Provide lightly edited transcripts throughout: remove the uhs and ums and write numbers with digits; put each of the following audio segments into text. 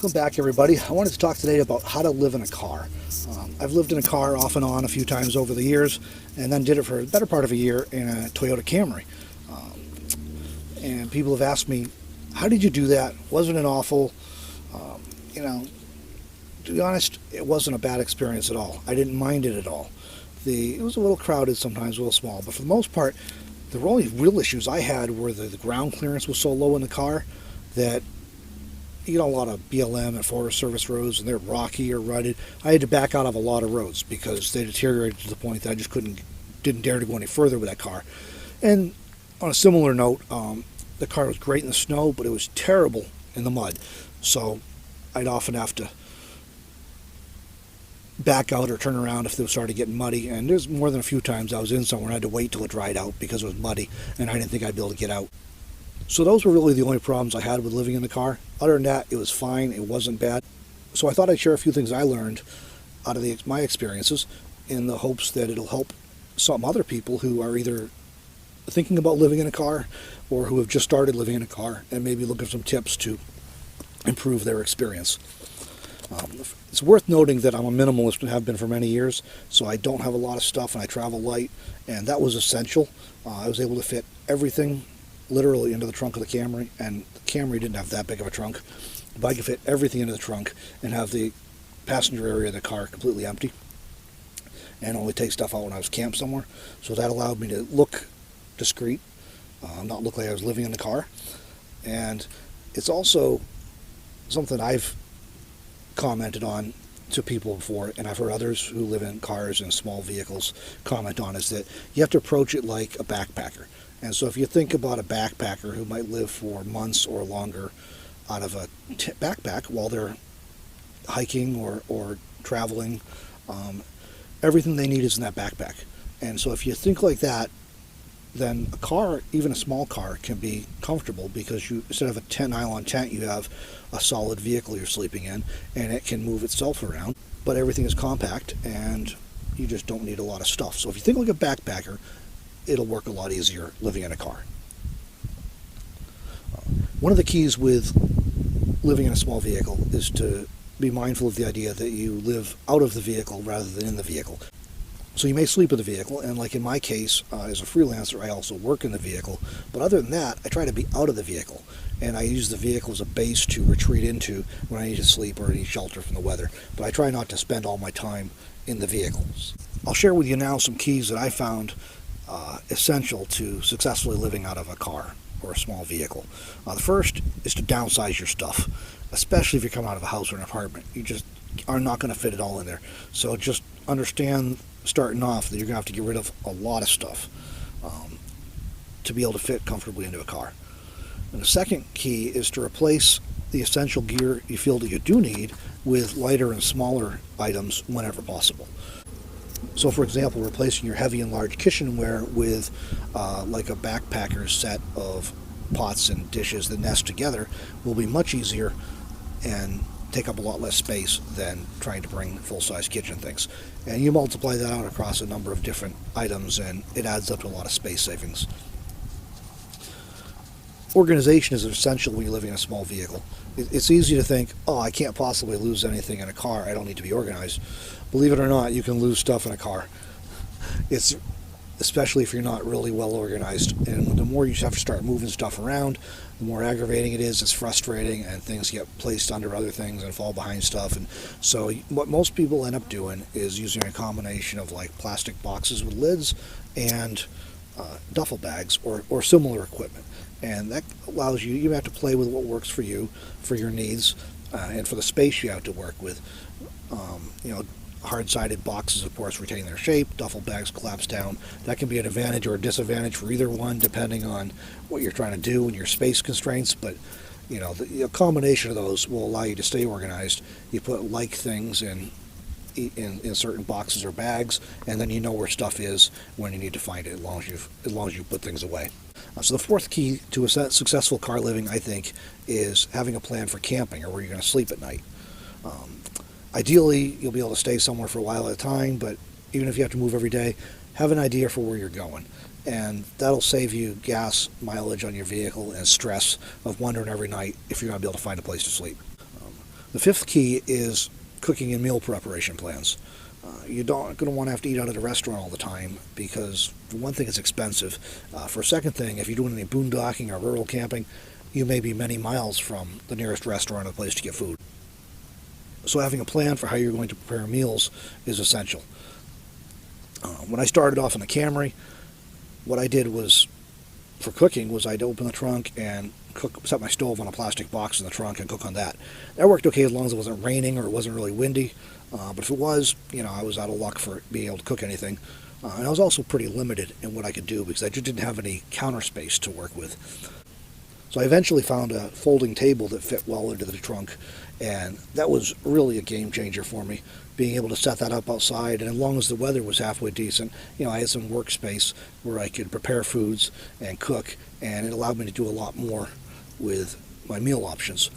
Welcome back, everybody. I wanted to talk today about how to live in a car. I've lived in a car off and on a few times over the years, and then did it for a better part of a year in a Toyota Camry. And people have asked me, how did you do that? Wasn't it awful? You know, to be honest, it wasn't a bad experience at all. I didn't mind it at all. It was a little crowded sometimes, a little small, but for the most part, the only real issues I had were the ground clearance was so low in the car that you know, a lot of BLM and Forest Service roads, and they're rocky or rutted. I had to back out of a lot of roads because they deteriorated to the point that I just didn't dare to go any further with that car. And on a similar note, the car was great in the snow, but it was terrible in the mud. So I'd often have to back out or turn around if it started getting muddy. And there's more than a few times I was in somewhere and I had to wait till it dried out because it was muddy, and I didn't think I'd be able to get out. So those were really the only problems I had with living in the car. Other than that, it was fine. It wasn't bad. So I thought I'd share a few things I learned out of my experiences in the hopes that it'll help some other people who are either thinking about living in a car or who have just started living in a car and maybe looking for some tips to improve their experience. It's worth noting that I'm a minimalist and have been for many years, so I don't have a lot of stuff and I travel light, and that was essential. I was able to fit everything literally into the trunk of the Camry, and the Camry didn't have that big of a trunk, but I could fit everything into the trunk and have the passenger area of the car completely empty and only take stuff out when I was camped somewhere. So that allowed me to look discreet, not look like I was living in the car. And it's also something I've commented on to people before, and I've heard others who live in cars and small vehicles comment on, is that you have to approach it like a backpacker. And so if you think about a backpacker who might live for months or longer out of a backpack while they're hiking or traveling, everything they need is in that backpack. And so if you think like that, then a car, even a small car, can be comfortable because you, instead of a nylon tent, you have a solid vehicle you're sleeping in, and it can move itself around. But everything is compact, and you just don't need a lot of stuff. So if you think like a backpacker, it'll work a lot easier living in a car. One of the keys with living in a small vehicle is to be mindful of the idea that you live out of the vehicle rather than in the vehicle. So you may sleep in the vehicle, and like in my case, as a freelancer, I also work in the vehicle. But other than that, I try to be out of the vehicle, and I use the vehicle as a base to retreat into when I need to sleep or need shelter from the weather. But I try not to spend all my time in the vehicles. I'll share with you now some keys that I found essential to successfully living out of a car or a small vehicle. The first is to downsize your stuff, especially if you come out of a house or an apartment. You just are not going to fit it all in there. So just understand starting off that you're going to have to get rid of a lot of stuff to be able to fit comfortably into a car. And the second key is to replace the essential gear you feel that you do need with lighter and smaller items whenever possible. So, for example, replacing your heavy and large kitchenware with like a backpacker's set of pots and dishes that nest together will be much easier and take up a lot less space than trying to bring full-size kitchen things. And you multiply that out across a number of different items, and it adds up to a lot of space savings. Organization is essential when you're living in a small vehicle. It's easy to think, oh, I can't possibly lose anything in a car. I don't need to be organized. Believe it or not, you can lose stuff in a car. It's especially if you're not really well organized. And the more you have to start moving stuff around, the more aggravating it is. It's frustrating, and things get placed under other things and fall behind stuff. And so what most people end up doing is using a combination of like plastic boxes with lids and duffel bags or similar equipment. And that allows you have to play with what works for you, for your needs, and for the space you have to work with. Hard-sided boxes, of course, retain their shape. Duffel bags collapse down. That can be an advantage or a disadvantage for either one, depending on what you're trying to do and your space constraints. But the combination of those will allow you to stay organized. You put like things in certain boxes or bags, and then you know where stuff is when you need to find it, as long as you put things away. So the fourth key to a successful car living, I think, is having a plan for camping or where you're going to sleep at night. Ideally, you'll be able to stay somewhere for a while at a time, but even if you have to move every day, have an idea for where you're going. And that'll save you gas mileage on your vehicle and stress of wondering every night if you're going to be able to find a place to sleep. The fifth key is cooking and meal preparation plans. You don't going to want to have to eat out at a restaurant all the time because, for one thing, it's expensive. For a second thing, if you're doing any boondocking or rural camping, you may be many miles from the nearest restaurant or place to get food. So having a plan for how you're going to prepare meals is essential. When I started off in the Camry, what I did was, for cooking, was I'd open the trunk and set my stove on a plastic box in the trunk and cook on that. That worked okay as long as it wasn't raining or it wasn't really windy. But if it was, I was out of luck for being able to cook anything. And I was also pretty limited in what I could do because I just didn't have any counter space to work with. So I eventually found a folding table that fit well into the trunk, and that was really a game changer for me, being able to set that up outside. And as long as the weather was halfway decent, I had some workspace where I could prepare foods and cook, and it allowed me to do a lot more with my meal options.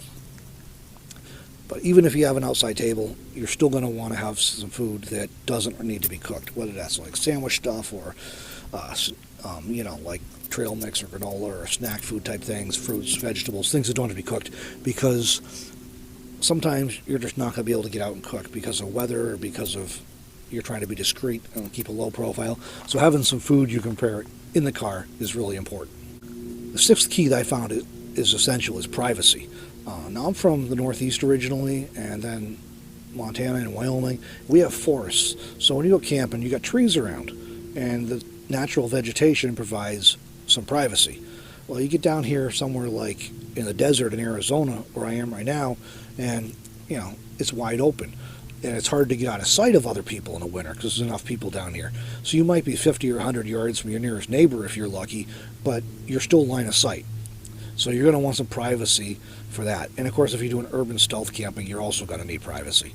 But even if you have an outside table, you're still going to want to have some food that doesn't need to be cooked, whether that's like sandwich stuff or, like trail mix or granola or snack food type things, fruits, vegetables, things that don't have to be cooked, because sometimes you're just not going to be able to get out and cook because of weather or because of you're trying to be discreet and keep a low profile. So having some food you can prepare in the car is really important. The sixth key that I found is essential is privacy. Now, I'm from the Northeast originally, and then Montana and Wyoming. We have forests, so when you go camping, you got trees around, and the natural vegetation provides some privacy. Well, you get down here somewhere like in the desert in Arizona, where I am right now, and, it's wide open. And it's hard to get out of sight of other people in the winter because there's enough people down here. So you might be 50 or 100 yards from your nearest neighbor if you're lucky, but you're still line of sight. So you're going to want some privacy for that. And of course, if you're doing urban stealth camping, you're also going to need privacy.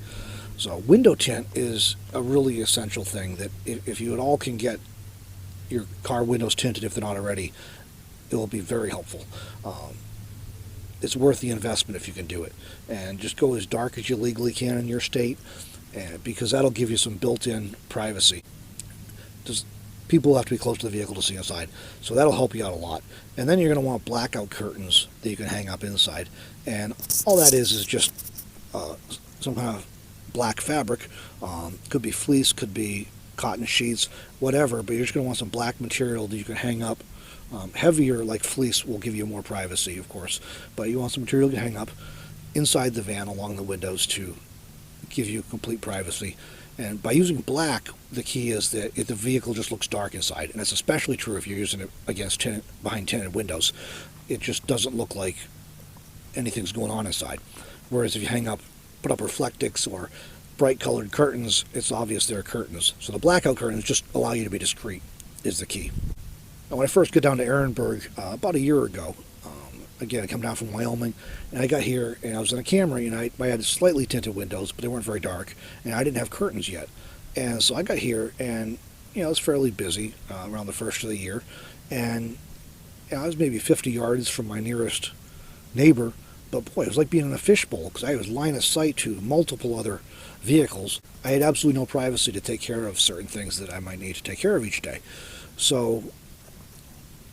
So window tint is a really essential thing that if you at all can get your car windows tinted, if they're not already, it will be very helpful. It's worth the investment if you can do it. And just go as dark as you legally can in your state, because that'll give you some built-in privacy. Just people have to be close to the vehicle to see inside, so that'll help you out a lot. And then you're going to want blackout curtains that you can hang up inside, and all that is just some kind of black fabric. Could be fleece, could be cotton sheets, whatever, but you're just going to want some black material that you can hang up. Heavier like fleece will give you more privacy, of course, but you want some material to hang up inside the van along the windows to give you complete privacy. And by using black, the key is that if the vehicle just looks dark inside, and it's especially true if you're using it behind tinted windows. It just doesn't look like anything's going on inside. Whereas if you put up reflectics or bright colored curtains, it's obvious they're curtains. So the blackout curtains just allow you to be discreet is the key. Now, when I first got down to Ehrenberg about a year ago, again, I come down from Wyoming, and I got here, and I was in a Camry, and I had slightly tinted windows, but they weren't very dark, and I didn't have curtains yet. And so I got here, and, it was fairly busy around the first of the year, and I was maybe 50 yards from my nearest neighbor, but boy, it was like being in a fishbowl, because I was line of sight to multiple other vehicles. I had absolutely no privacy to take care of certain things that I might need to take care of each day. So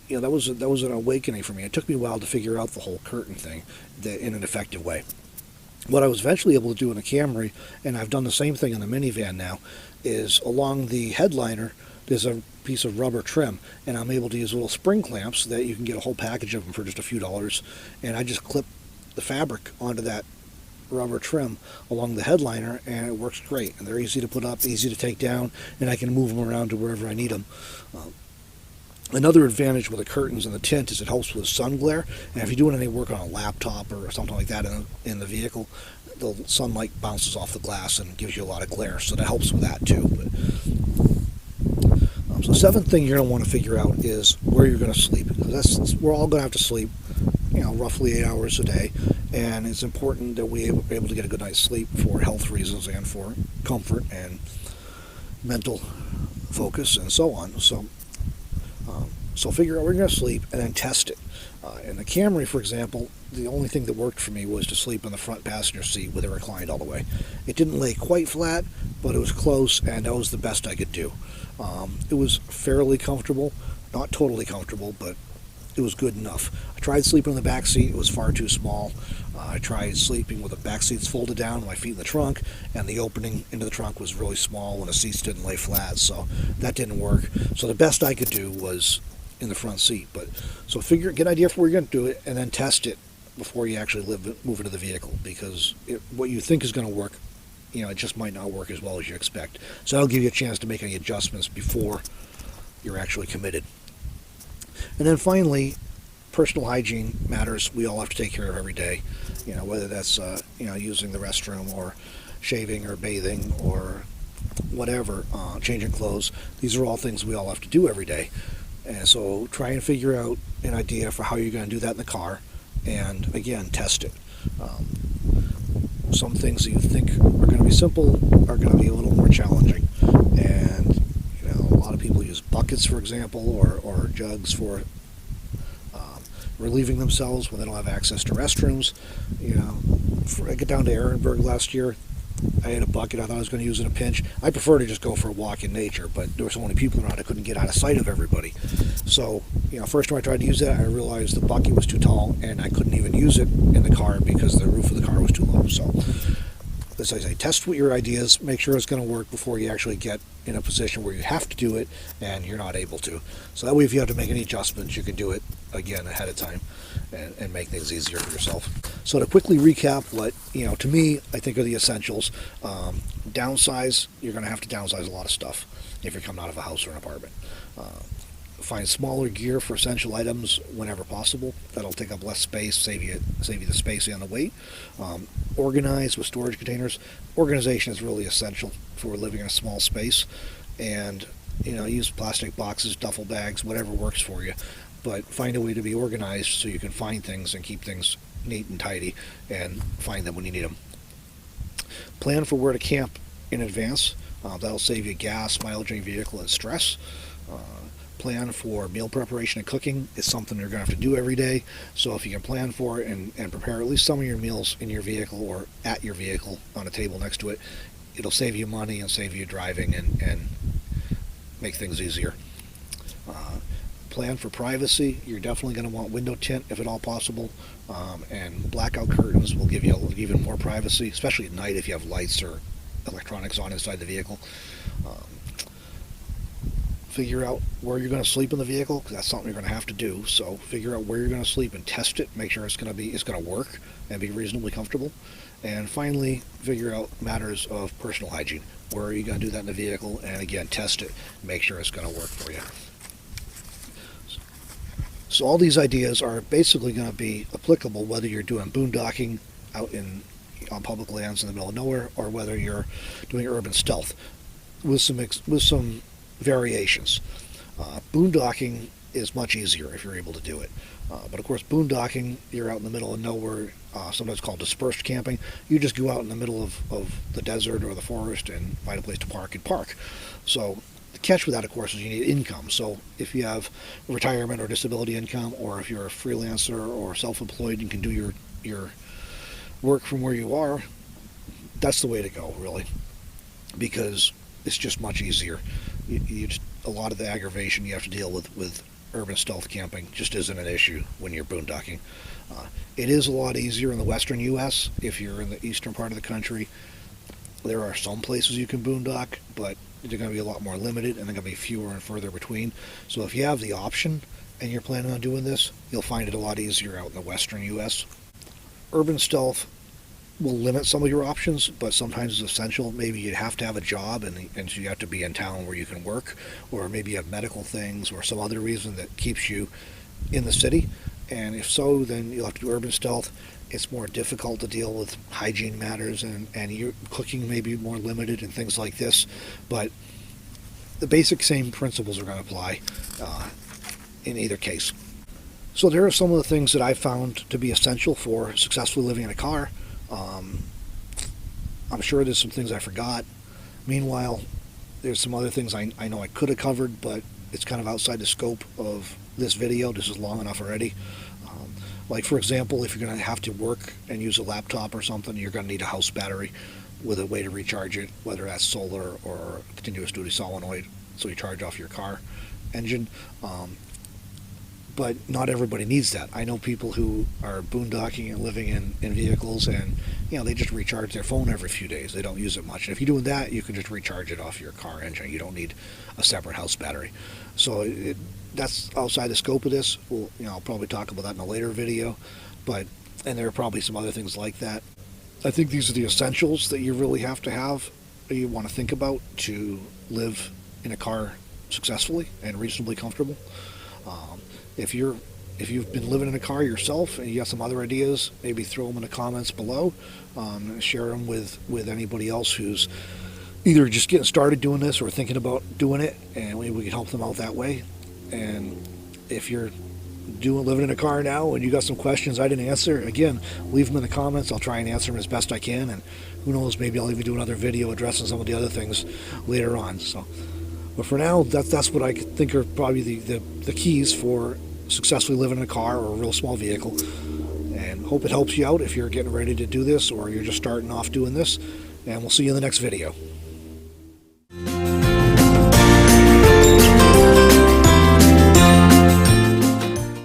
that was an awakening for me. It took me a while to figure out the whole curtain thing in an effective way. What I was eventually able to do in a Camry, and I've done the same thing in the minivan now, is along the headliner there's a piece of rubber trim, and I'm able to use little spring clamps that you can get a whole package of them for just a few dollars, and I just clip the fabric onto that rubber trim along the headliner, and it works great. And they're easy to put up, easy to take down, and I can move them around to wherever I need them. Another advantage with the curtains and the tint is it helps with sun glare. And if you're doing any work on a laptop or something like that in the vehicle, the sunlight bounces off the glass and gives you a lot of glare. So that helps with that too. So the seventh thing you're going to want to figure out is where you're going to sleep. Because we're all going to have to sleep, roughly 8 hours a day. And it's important that we're able to get a good night's sleep for health reasons and for comfort and mental focus and so on. So figure out where you're going to sleep and then test it. In the Camry, for example, the only thing that worked for me was to sleep in the front passenger seat with it reclined all the way. It didn't lay quite flat, but it was close, and that was the best I could do. It was fairly comfortable, not totally comfortable, but it was good enough. I tried sleeping in the back seat. It was far too small. I tried sleeping with the back seats folded down, my feet in the trunk, and the opening into the trunk was really small and the seats didn't lay flat, so that didn't work. So the best I could do was in the front seat. But so get an idea for where you're going to do it, and then test it before you actually move into the vehicle, because what you think is going to work, it just might not work as well as you expect. So that'll give you a chance to make any adjustments before you're actually committed. And then finally, personal hygiene matters. We all have to take care of every day, whether that's using the restroom or shaving or bathing or whatever, changing clothes. These are all things we all have to do every day. And so try and figure out an idea for how you're going to do that in the car, and again, test it. Some things that you think are going to be simple are going to be a little more challenging. And a lot of people use buckets, for example, or jugs for relieving themselves when they don't have access to restrooms. I get down to Ehrenberg last year. I had a bucket. I thought I was going to use in a pinch. I prefer to just go for a walk in nature, but there were so many people around I couldn't get out of sight of everybody. So, first time I tried to use that, I realized the bucket was too tall and I couldn't even use it in the car because the roof of the car was too low. So, as I say, test with your ideas, make sure it's going to work before you actually get in a position where you have to do it and you're not able to. So that way, if you have to make any adjustments, you can do it again ahead of time and make things easier for yourself. So to quickly recap what, to me, I think are the essentials. Downsize, you're going to have to downsize a lot of stuff if you're coming out of a house or an apartment. Find smaller gear for essential items whenever possible. That'll take up less space, save you the space and the weight. Organize with storage containers. Organization is really essential for living in a small space. And use plastic boxes, duffel bags, whatever works for you. But find a way to be organized so you can find things and keep things neat and tidy and find them when you need them. Plan for where to camp in advance. That'll save you gas, mileage in your vehicle, and stress. Plan for meal preparation and cooking. It's something you're going to have to do every day. So if you can plan for it and prepare at least some of your meals in your vehicle or at your vehicle on a table next to it, it'll save you money and save you driving and make things easier. Plan for privacy. You're definitely going to want window tint if at all possible, and blackout curtains will give you even more privacy, especially at night if you have lights or electronics on inside the vehicle. Figure out where you're going to sleep in the vehicle, because that's something you're going to have to do. So figure out where you're going to sleep and test it. Make sure it's going to work and be reasonably comfortable. And finally, figure out matters of personal hygiene. Where are you going to do that in the vehicle? And again, test it. Make sure it's going to work for you. So all these ideas are basically going to be applicable whether you're doing boondocking out on public lands in the middle of nowhere, or whether you're doing urban stealth, with some variations. Boondocking is much easier if you're able to do it. But of course, boondocking, you're out in the middle of nowhere, sometimes called dispersed camping. You just go out in the middle of the desert or the forest and find a place to park and park. So the catch with that, of course, is you need income. So if you have retirement or disability income, or if you're a freelancer or self-employed and can do your work from where you are, that's the way to go, really, because it's just much easier. A lot of the aggravation you have to deal with urban stealth camping just isn't an issue when you're boondocking. It is a lot easier in the western U.S. If you're in the eastern part of the country, there are some places you can boondock, but they're going to be a lot more limited, and they're going to be fewer and further between. So if you have the option and you're planning on doing this, you'll find it a lot easier out in the western U.S. Urban stealth will limit some of your options, but sometimes it's essential. Maybe you have to have a job, and so you have to be in town where you can work, or maybe you have medical things or some other reason that keeps you in the city. And if so, then you'll have to do urban stealth. It's more difficult to deal with hygiene matters, and your cooking may be more limited and things like this, but the basic same principles are going to apply in either case. So there are some of the things that I found to be essential for successfully living in a car. I'm sure there's some things I forgot. Meanwhile, there's some other things I know I could have covered, but it's kind of outside the scope of this video. This is long enough already. Like, for example, if you're going to have to work and use a laptop or something, you're going to need a house battery with a way to recharge it, whether that's solar or continuous duty solenoid, so you charge off your car engine. but not everybody needs that. I know people who are boondocking and living in vehicles, and they just recharge their phone every few days. They don't use it much. And if you're doing that, you can just recharge it off your car engine. You don't need a separate house battery. So that's outside the scope of this. I'll probably talk about that in a later video, and there are probably some other things like that. I think these are the essentials that you really have to have, or you want to think about to live in a car successfully and reasonably comfortable. If you've been living in a car yourself and you got some other ideas, maybe throw them in the comments below. Share them with anybody else who's either just getting started doing this or thinking about doing it, and we can help them out that way. And if you're living in a car now and you got some questions I didn't answer, again, leave them in the comments. I'll try and answer them as best I can, and who knows, maybe I'll even do another video addressing some of the other things later on. But for now, that's what I think are probably the keys for successfully living in a car or a real small vehicle. And hope it helps you out if you're getting ready to do this or you're just starting off doing this. And we'll see you in the next video.